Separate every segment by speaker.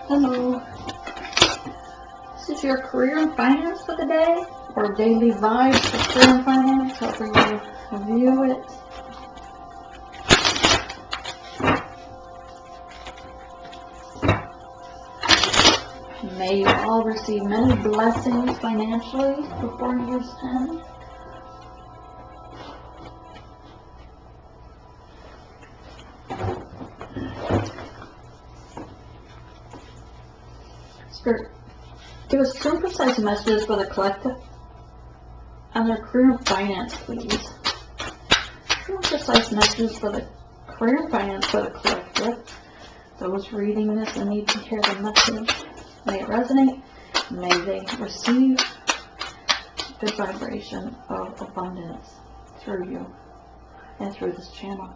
Speaker 1: Hello. This is your career and finance for the day, or daily vibes for career and finance, however you view it. May you all receive many blessings financially before year's end. Spirit, give us true and precise messages for the collective on their career and finance, please. True and precise messages for the career and finance for the collective. Those reading this and need to hear the message. May it resonate. May they receive good vibration of abundance through you and through this channel.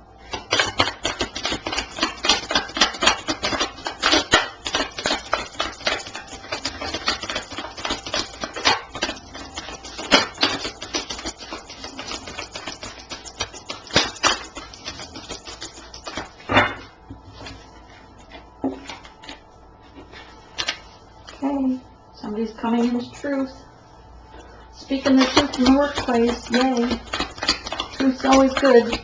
Speaker 1: Okay, somebody's coming in as truth. Speaking the truth in the workplace, yay. Truth's always good.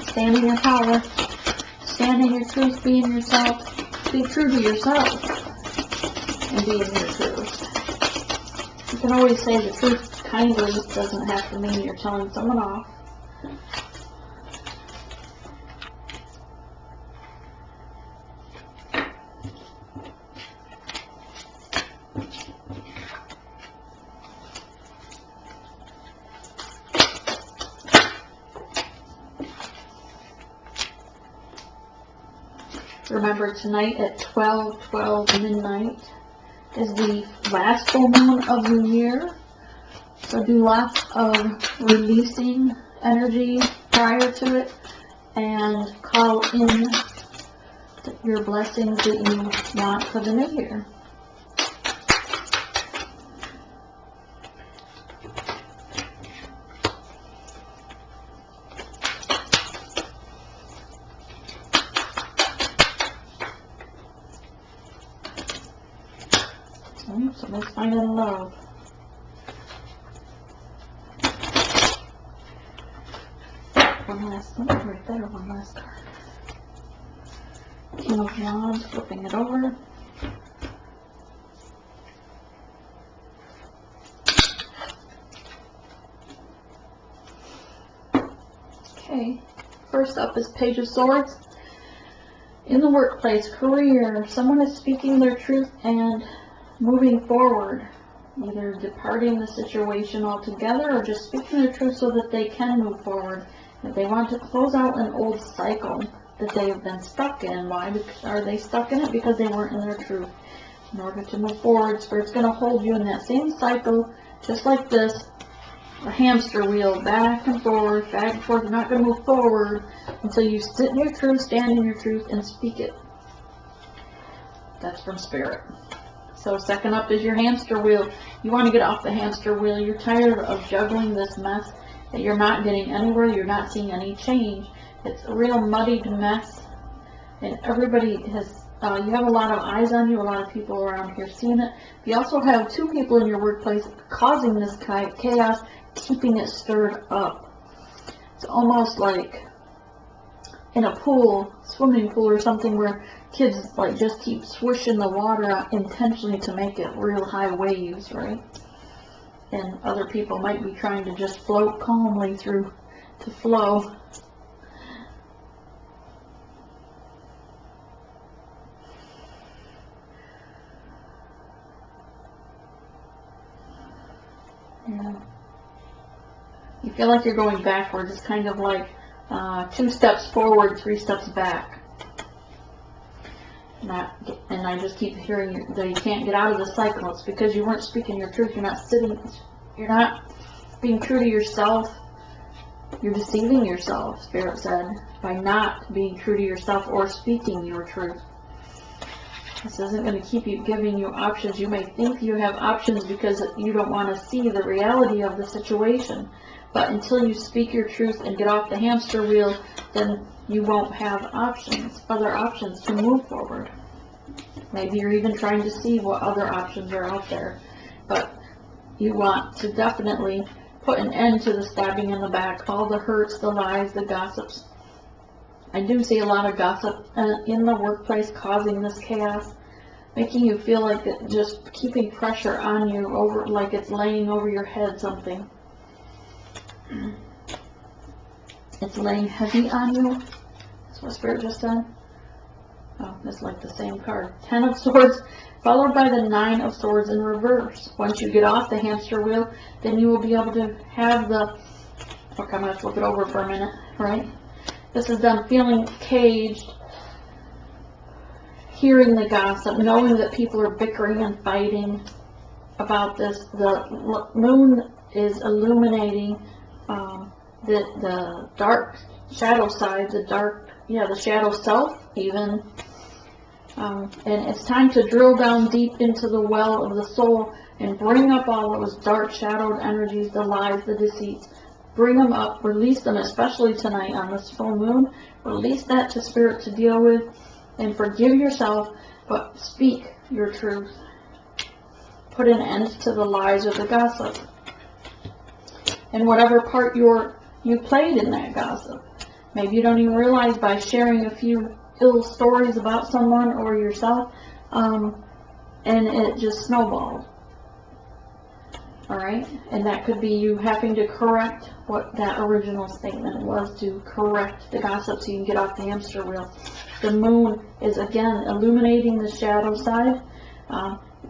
Speaker 1: Stand in your power. Stand in your truth, be in yourself. Be true to yourself. And be in your truth. You can always say the truth kindly. Doesn't have to mean you're telling someone off. Remember, tonight at 12:12 midnight is the last full moon of the year. So do lots of releasing energy prior to it and call in your blessings that you want for the new year. Somebody's finding love. One last one right there, one last card. King of Wands, flipping it over. Okay, first up is Page of Swords. In the workplace, career, someone is speaking their truth and moving forward, either departing the situation altogether or just speaking the truth so that they can move forward. If they want to close out an old cycle that they have been stuck in, why are they stuck in it? Because they weren't in their truth. In order to move forward, Spirit's going to hold you in that same cycle, just like this, a hamster wheel, back and forth, back and forth. You're not going to move forward until you sit in your truth, stand in your truth, and speak it. That's from Spirit. So second up is your hamster wheel. You want to get off the hamster wheel. You're tired of juggling this mess that you're not getting anywhere. You're not seeing any change. It's a real muddied mess. And everybody has, you have a lot of eyes on you, a lot of people around here seeing it. You also have two people in your workplace causing this chaos, keeping it stirred up. It's almost like in a pool, swimming pool or something, where kids like just keep swishing the water out intentionally to make it real high waves, right? And other people might be trying to just float calmly through to flow. Yeah. You feel like you're going backwards. It's kind of like 2 steps forward, 3 steps back. And I just keep hearing that you can't get out of the cycle. It's because you weren't speaking your truth. You're not being true to yourself. You're deceiving yourself, Spirit said, by not being true to yourself or speaking your truth. This isn't going to keep you giving you options. You may think you have options because you don't want to see the reality of the situation. But until you speak your truth and get off the hamster wheel, then you won't have options, other options to move forward. Maybe you're even trying to see what other options are out there. But you want to definitely put an end to the stabbing in the back, all the hurts, the lies, the gossips. I do see a lot of gossip in the workplace causing this chaos, making you feel like it, just keeping pressure on you, over like it's laying over your head something. It's laying heavy on you. That's what Spirit just said. Oh, it's like the same card. 10 of Swords, followed by the 9 of Swords in reverse. Once you get off the hamster wheel, then you will be able to have the... Okay, I'm going to flip it over for a minute, right? This is them feeling caged, hearing the gossip, knowing that people are bickering and fighting about this. The moon is illuminating the dark shadow side, the shadow self even. And it's time to drill down deep into the well of the soul and bring up all those dark shadowed energies, the lies, the deceits. Bring them up, release them, especially tonight on this full moon. Release that to Spirit to deal with, and forgive yourself, but speak your truth. Put an end to the lies or the gossip. And whatever part you played in that gossip. Maybe you don't even realize by sharing a few ill stories about someone or yourself, and it just snowballed. Alright? And that could be you having to correct what that original statement was, to correct the gossip so you can get off the hamster wheel. The moon is again illuminating the shadow side,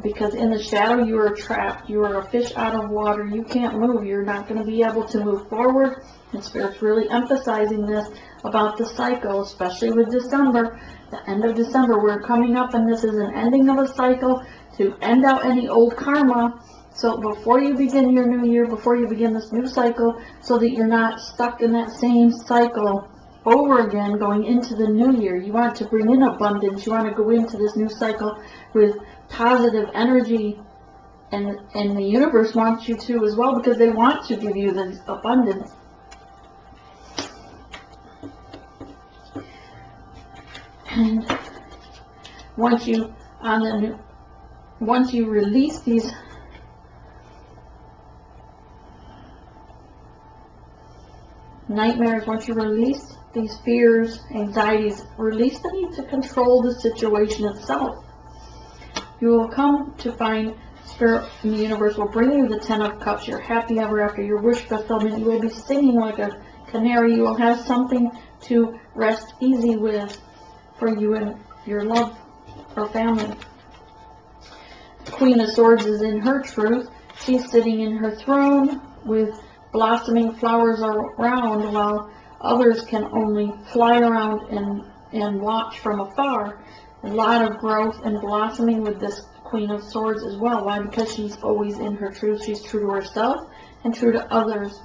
Speaker 1: because in the shadow you are trapped. You are a fish out of water. You can't move. You're not going to be able to move forward. And Spirit's really emphasizing this about the cycle, especially with December. The end of December, we're coming up, and this is an ending of a cycle to end out any old karma. So before you begin your new year, before you begin this new cycle, so that you're not stuck in that same cycle over again going into the new year. You want to bring in abundance. You want to go into this new cycle with positive energy, and the universe wants you to as well, because they want to give you this abundance. And once you release these nightmares, once you release these fears, anxieties, release the need to control the situation itself. You will come to find Spirit in the universe will bring you the 10 of Cups, your happy ever after, your wish fulfillment. You will be singing like a canary. You will have something to rest easy with for you and your love or family. The Queen of Swords is in her truth. She's sitting in her throne with blossoming flowers around, while others can only fly around and watch from afar. A lot of growth and blossoming with this Queen of Swords as well. Why? Because she's always in her truth. She's true to herself and true to others.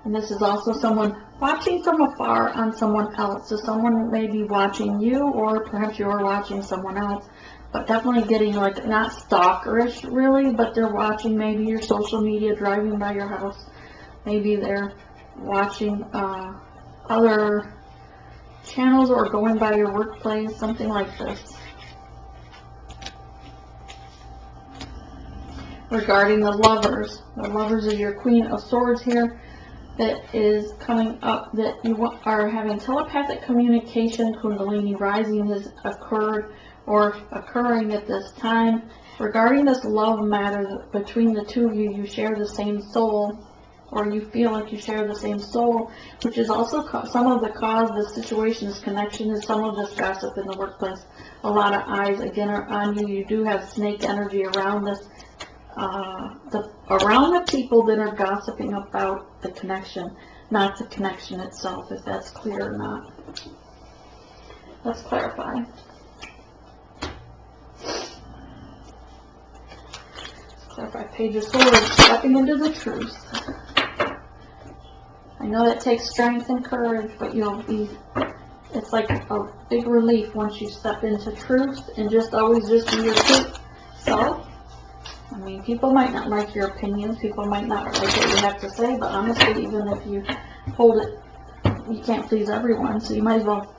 Speaker 1: And this is also someone watching from afar on someone else. So someone may be watching you, or perhaps you're watching someone else. But definitely getting, like, not stalkerish really, but they're watching maybe your social media, driving by your house. Maybe they're watching other channels or going by your workplace, something like this. Regarding the lovers are your Queen of Swords here. That is coming up, that you are having telepathic communication. Kundalini rising has occurred or occurring at this time. Regarding this love matter between the two of you, you share the same soul, or you feel like you share the same soul, which is also some of the cause of the situation. This connection is some of this gossip in the workplace. A lot of eyes again are on you. You do have snake energy around this, around the people that are gossiping about the connection, not the connection itself, if that's clear or not. Let's clarify. Page of Swords, stepping into the truth. I know that takes strength and courage, but it's like a big relief once you step into truth and always just be your true self. I mean, people might not like your opinions, people might not like what you have to say, but honestly, even if you hold it, you can't please everyone, so you might as well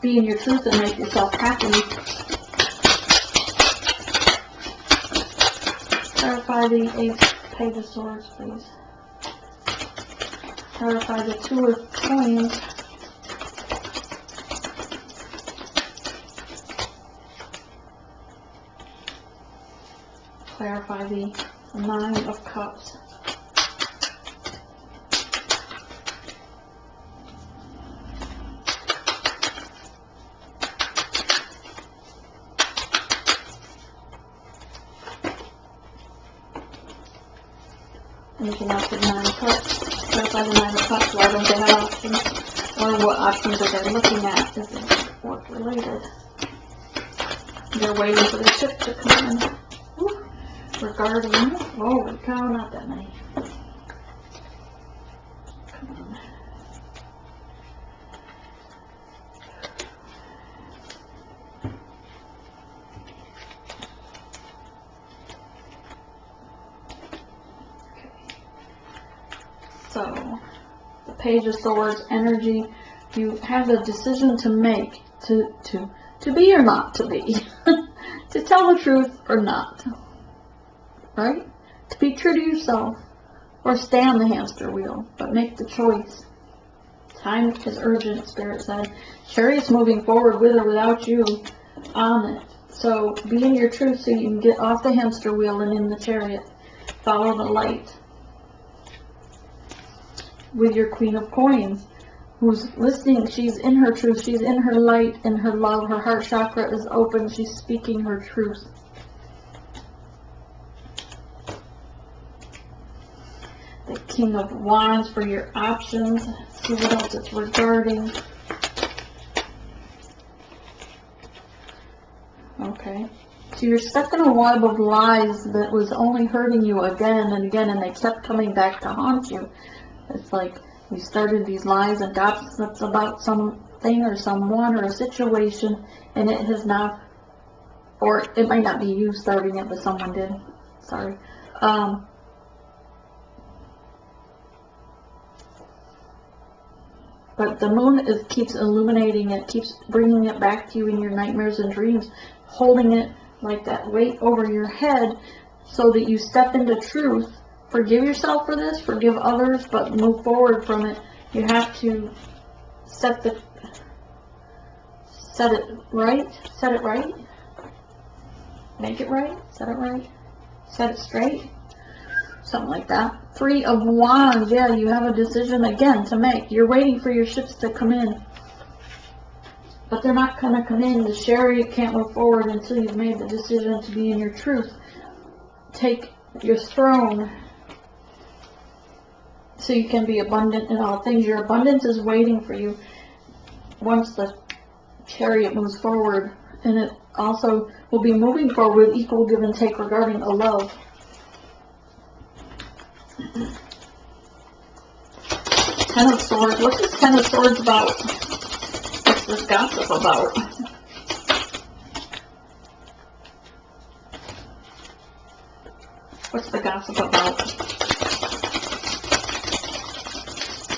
Speaker 1: be in your truth and make yourself happy. Clarify the Ace, Page of Swords, please. Clarify the Two of Coins. Clarify the Nine of Cups. Anything else with Nine of Cups? Clarify the Nine of Cups. Why don't they have options? Or what options are they looking at? Is it work related? They're waiting for the ship to come in. Woo. Regarding, holy cow, not that many. Come on. So, the Page of Swords energy, you have a decision to make, to be or not to be, to tell the truth or not, right? To be true to yourself or stay on the hamster wheel, but make the choice. Time is urgent, Spirit said. Chariot's moving forward with or without you on it. So be in your truth so you can get off the hamster wheel and in the chariot. Follow the light. With your Queen of Coins, who's listening, she's in her truth, she's in her light, in her love, her heart chakra is open, she's speaking her truth. The King of Wands for your options. See what else it's regarding. Okay. So you're stuck in a web of lies that was only hurting you again and again, and they kept coming back to haunt you. It's like you started these lies and gossips about something or someone or a situation, and it has now, or it might not be you starting it, but someone did. Sorry. But the moon keeps illuminating it, keeps bringing it back to you in your nightmares and dreams, holding it like that weight over your head so that you step into truth. Forgive yourself for this, forgive others, but move forward from it. You have to set it right, make it right, set it straight, something like that. Three of Wands, yeah, you have a decision again to make. You're waiting for your ships to come in, but they're not going to come in. The chariot can't move forward until you've made the decision to be in your truth. Take your throne so you can be abundant in all things. Your abundance is waiting for you once the chariot moves forward, and it also will be moving forward with equal give and take regarding a love. Ten of Swords. What's this Ten of Swords about? What's this gossip about? What's the gossip about?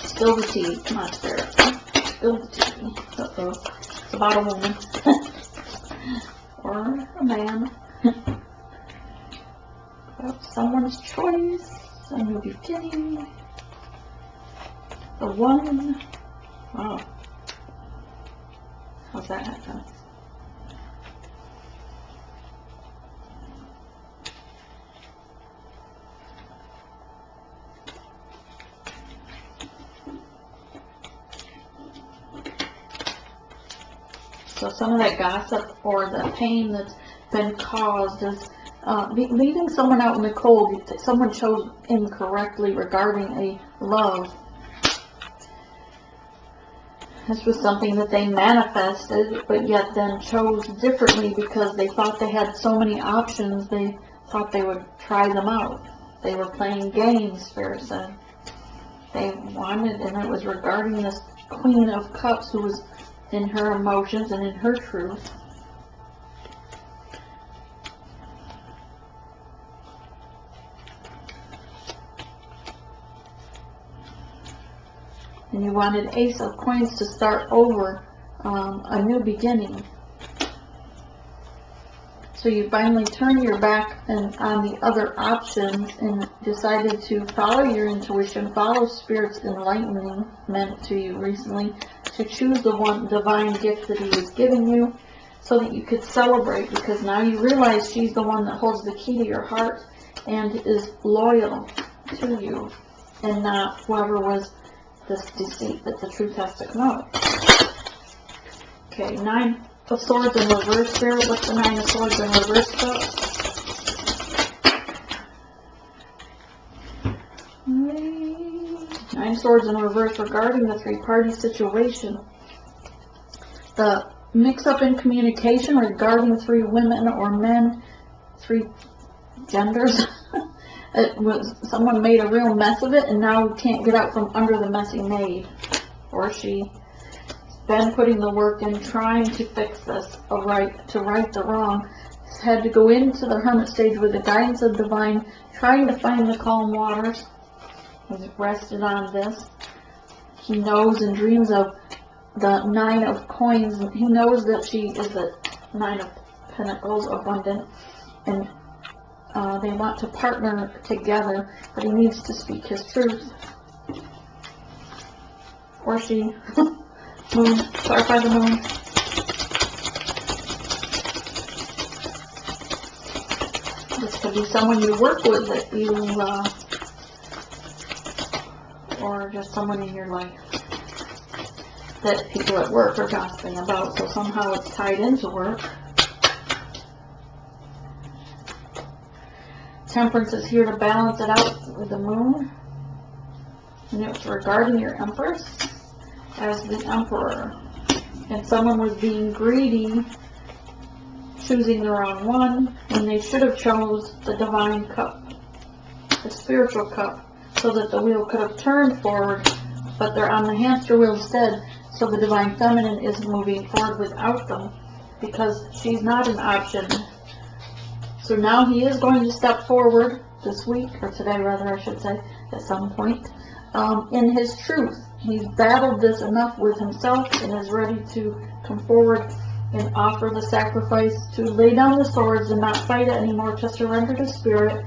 Speaker 1: Spill the tea. Come on, Spirit. Spill the tea. Uh-oh. It's about a woman. Or a man. About someone's choice. A new beginning. The one. Wow. How's that happen? So some of that gossip or the pain that's been caused is leaving someone out in the cold. Someone chose incorrectly regarding a love. This was something that they manifested, but yet then chose differently because they thought they had so many options. They thought they would try them out. They were playing games, Spirit said. They wanted, and it was regarding this Queen of Cups who was in her emotions and in her truth. And you wanted Ace of Coins to start over, a new beginning. So you finally turned your back on the other options and decided to follow your intuition, follow Spirit's enlightenment to you recently, to choose the one divine gift that He was giving you so that you could celebrate, because now you realize she's the one that holds the key to your heart and is loyal to you, and not whoever was this deceit that the truth has to come out. Okay, 9 of Swords in reverse, Spirit. What's the 9 of Swords in reverse about? Nine Swords in reverse regarding the three-party situation. The mix-up in communication regarding 3 women or men, 3 genders. It was, someone made a real mess of it and now can't get out from under the mess he made. Or she. Been putting the work in, trying to fix this, to right the wrong. Had to go into the hermit stage with the guidance of divine, trying to find the calm waters. He's rested on this. He knows and dreams of the 9 of coins. He knows that she is the 9 of pentacles, abundant, and they want to partner together, but he needs to speak his truth. Or she. Moon, clarify the moon. This could be someone you work with that you, or just someone in your life that people at work are gossiping about, so somehow it's tied into work. Temperance is here to balance it out with the moon. And it's regarding your Empress as the Emperor, and someone was being greedy, choosing the wrong one, when they should have chose the divine cup, the spiritual cup, so that the wheel could have turned forward, but they're on the hamster wheel instead, so the divine feminine is moving forward without them, because she's not an option. So now he is going to step forward this week, or today rather I should say, at some point, in his truth. He's battled this enough with himself and is ready to come forward and offer the sacrifice, to lay down the swords and not fight it anymore, to surrender to Spirit,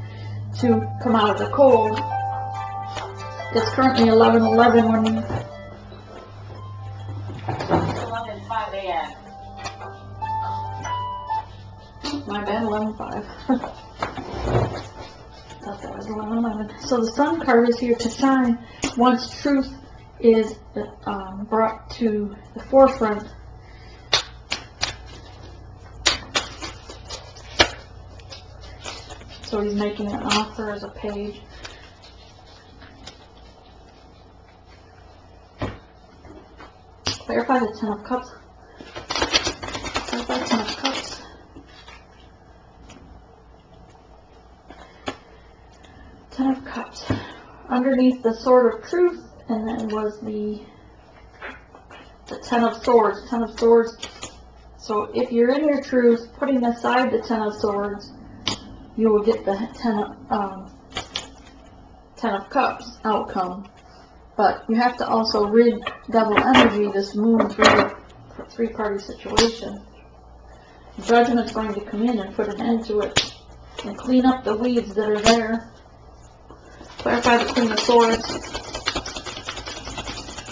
Speaker 1: to come out of the cold. It's currently 11:11 when you...
Speaker 2: 11:05 a.m.
Speaker 1: My bad, 11:05. Thought that was 11:11. So the Sun card is here to shine once truth is brought to the forefront. So he's making an offer as a page. Clarify the 10 of Cups. Clarify 10 of Cups. Ten of Cups. Underneath the Sword of Truth, and then was the 10 of Swords. 10 of Swords. So if you're in your truth, putting aside the 10 of Swords, you will get the 10 of Cups outcome. But you have to also rid devil energy, this moon, through the three-party situation. Judgment's going to come in and put an end to it and clean up the weeds that are there. Clarify the Queen of Swords.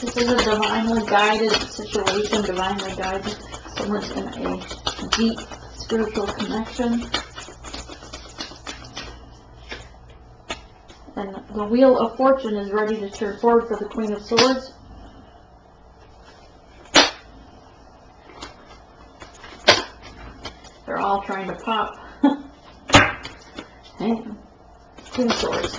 Speaker 1: This is a divinely guided situation, divinely guided. Someone's in a deep spiritual connection. And the Wheel of Fortune is ready to turn forward for the Queen of Swords. They're all trying to pop. Hang on. Queen of Swords.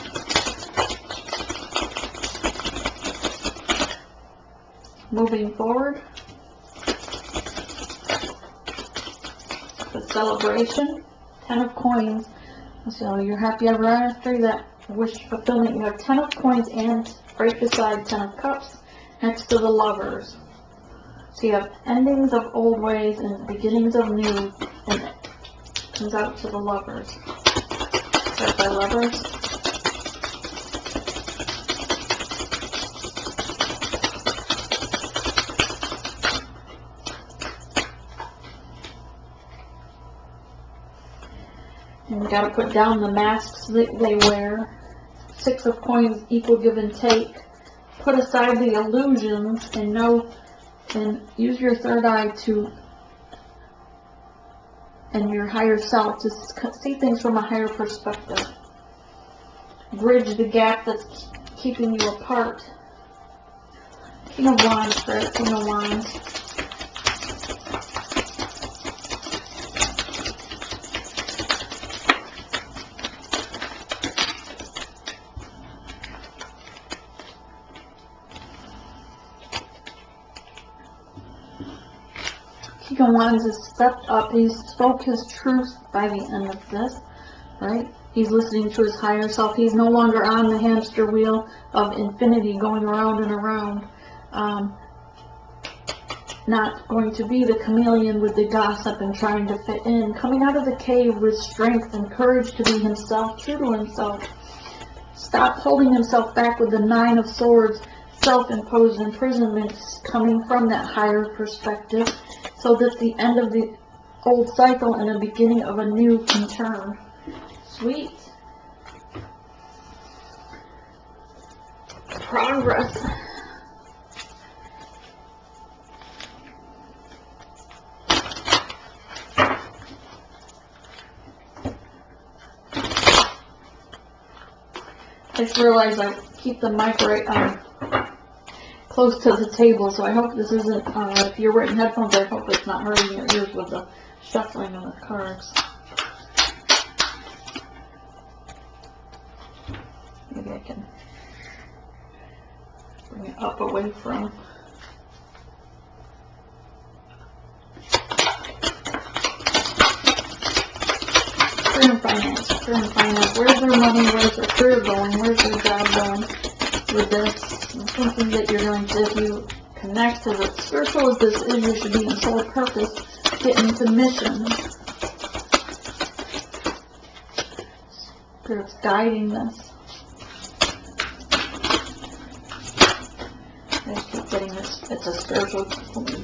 Speaker 1: Moving forward. The celebration. 10 of Coins. So you're happy ever after that wish fulfillment. You have 10 of Coins and right beside 10 of Cups next to the Lovers. So you have endings of old ways and beginnings of new, and it comes out to the Lovers. Right by Lovers. And you got to put down the masks that they wear. 6 of coins, equal give and take. Put aside the illusions and know, and use your third eye to, and your higher self to see things from a higher perspective. Bridge the gap that's keeping you apart. King of Wands, Spirit, King of Wands. King of Wands has stepped up. He's spoke his truth by the end of this, right? He's listening to his higher self. He's no longer on the hamster wheel of infinity going around and around. Not going to be the chameleon with the gossip and trying to fit in. Coming out of the cave with strength and courage to be himself, true to himself. Stop holding himself back with the 9 of Swords, self-imposed imprisonments coming from that higher perspective, so that the end of the old cycle and the beginning of a new can turn. Sweet. Progress. I just realized I keep the mic right close to the table, so I hope this isn't, if you're wearing headphones, I hope it's not hurting your ears with the shuffling of the cards. Maybe I can bring it up away from. Career and finance, career and finance. Where's their money? Where's their career going? Where's their job going with this? I'm thinking that you're going to, if you connect to the spiritual as this is, you should be in soul purpose, get into mission. Spirit's guiding this. I just keep getting this. It's a spiritual,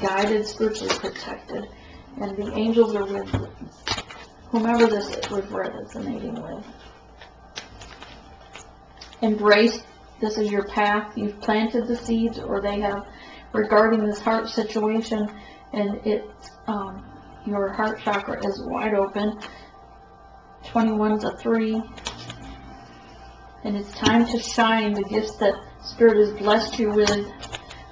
Speaker 1: guided, spiritually protected. And the angels are with whomever this resonating with. Embrace, this is your path. You've planted the seeds, or they have, regarding this heart situation, and your heart chakra is wide open. 21's a 3. And it's time to shine the gifts that Spirit has blessed you with.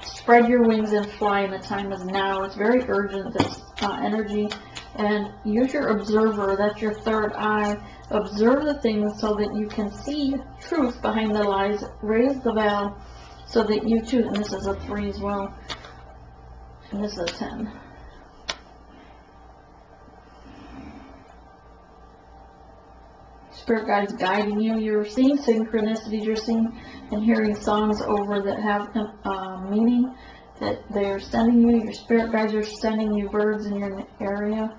Speaker 1: Spread your wings and fly, and the time is now. It's very urgent, this energy. And use your observer, that's your third eye. Observe the things so that you can see truth behind the lies. Raise the veil so that you too, and this is a 3 as well, and this is a 10. Spirit guides guiding you. You're seeing synchronicities, you're seeing and hearing songs over that have meaning, that they are sending you. Your spirit guides are sending you birds in your area.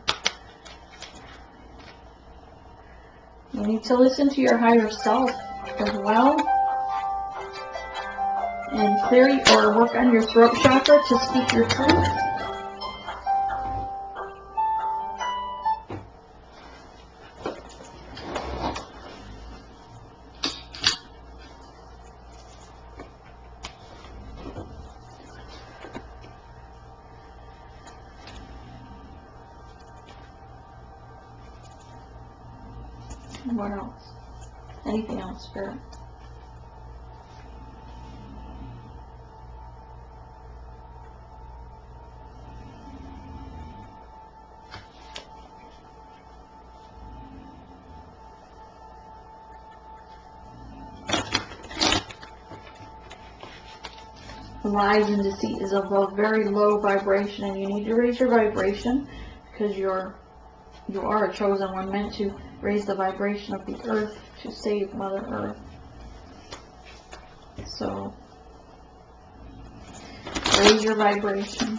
Speaker 1: You need to listen to your higher self as well. And clear or work on your throat chakra to speak your truth. What else? Anything else, Spirit? Lies and deceit is of a very low vibration, and you need to raise your vibration, because you are a chosen one, meant to raise the vibration of the earth to save Mother Earth. So raise your vibration,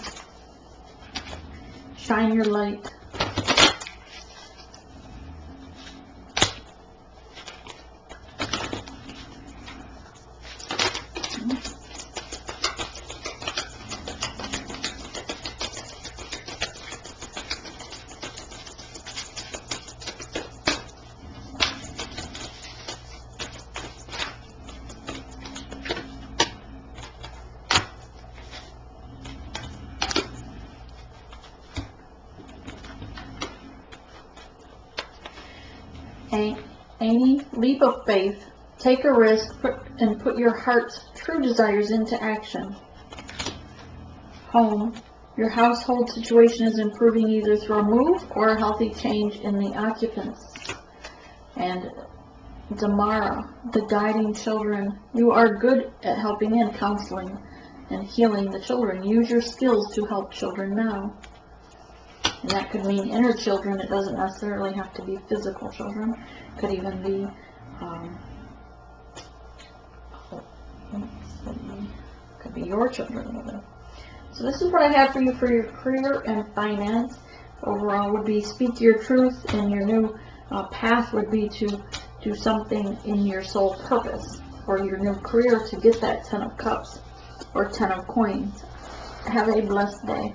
Speaker 1: shine your light. Any leap of faith, take a risk, and put your heart's true desires into action. Home. Your household situation is improving either through a move or a healthy change in the occupants. And Damara, the guiding children. You are good at helping and counseling and healing the children. Use your skills to help children now. And that could mean inner children. It doesn't necessarily have to be physical children. It could even be, could be your children. So this is what I have for you for your career and finance. Overall would be speak your truth, and your new path would be to do something in your soul purpose or your new career to get that 10 of Cups or 10 of Coins. Have a blessed day.